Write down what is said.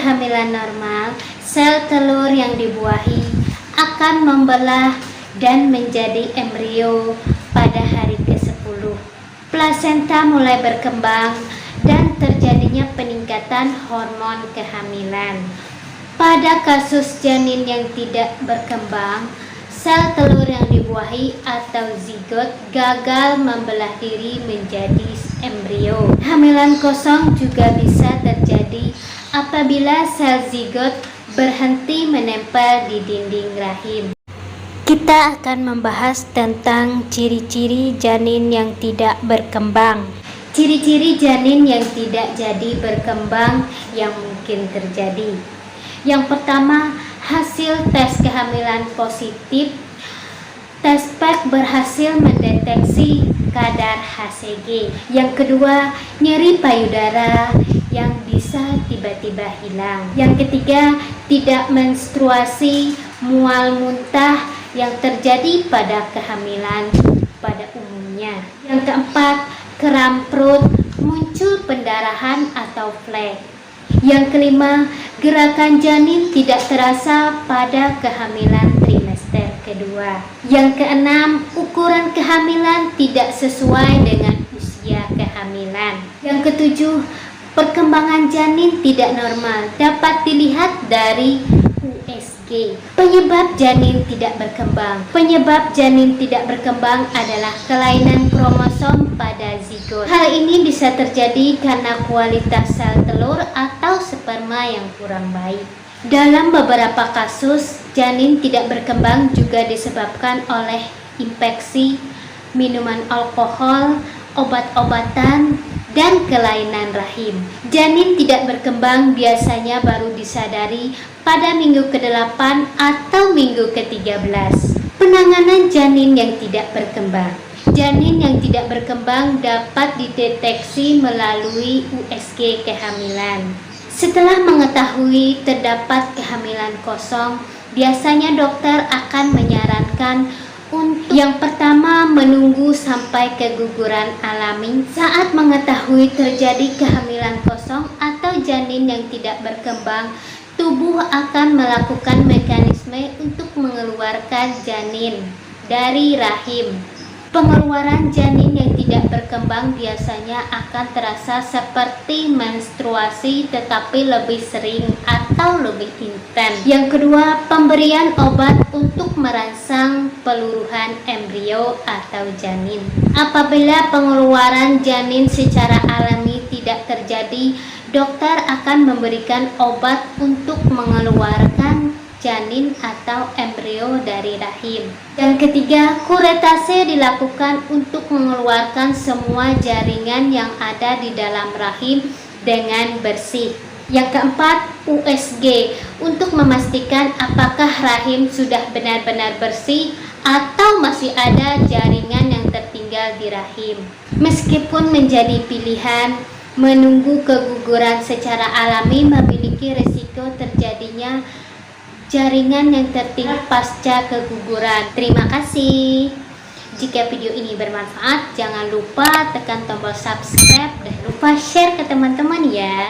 kehamilan normal, sel telur yang dibuahi akan membelah dan menjadi embrio pada hari ke-10. Plasenta mulai berkembang dan terjadinya peningkatan hormon kehamilan. Pada kasus janin yang tidak berkembang, sel telur yang dibuahi atau zigot gagal membelah diri menjadi embrio. Kehamilan kosong juga bisa terjadi apabila sel zigot berhenti menempel di dinding rahim. Kita akan membahas tentang ciri-ciri janin yang tidak berkembang. Ciri-ciri janin yang tidak jadi berkembang yang mungkin terjadi. Yang pertama, hasil tes kehamilan positif. Tes PEG berhasil mendeteksi kadar HCG. Yang kedua, nyeri payudara yang bisa tiba-tiba hilang. Yang ketiga, tidak menstruasi, mual muntah yang terjadi pada kehamilan pada umumnya. Yang keempat, kram perut, muncul pendarahan atau flek. Yang kelima, gerakan janin tidak terasa pada kehamilan trimester kedua. Yang keenam, ukuran kehamilan tidak sesuai dengan usia kehamilan. Yang ketujuh, perkembangan janin tidak normal dapat dilihat dari USG. Penyebab janin tidak berkembang. Penyebab janin tidak berkembang adalah kelainan kromosom pada zigot. Hal ini bisa terjadi karena kualitas sel telur atau sperma yang kurang baik. Dalam beberapa kasus, janin tidak berkembang juga disebabkan oleh infeksi, minuman alkohol, obat-obatan, dan kelainan rahim. Janin tidak berkembang biasanya baru disadari pada minggu ke-8 atau minggu ke-13. Penanganan janin yang tidak berkembang. Janin yang tidak berkembang dapat dideteksi melalui USG kehamilan. Setelah mengetahui terdapat kehamilan kosong, biasanya dokter akan menyarankan untuk yang pertama menunggu sampai keguguran alami. Saat mengetahui terjadi kehamilan kosong atau janin yang tidak berkembang, tubuh akan melakukan mekanisme untuk mengeluarkan janin dari rahim. Pengeluaran janin yang tidak berkembang biasanya akan terasa seperti menstruasi tetapi lebih sering atau lebih intens. Yang kedua, pemberian obat untuk merangsang peluruhan embrio atau janin. Apabila pengeluaran janin secara alami tidak terjadi, dokter akan memberikan obat untuk mengeluarkan janin atau embrio dari rahim. Yang ketiga, kuretase dilakukan untuk mengeluarkan semua jaringan yang ada di dalam rahim dengan bersih. Yang keempat, USG untuk memastikan apakah rahim sudah benar-benar bersih atau masih ada jaringan yang tertinggal di rahim. Meskipun menjadi pilihan, menunggu keguguran secara alami memiliki risiko terjadinya jaringan yang tertinggal pasca keguguran. Terima kasih. Jika video ini bermanfaat, jangan lupa tekan tombol subscribe dan lupa share ke teman-teman ya.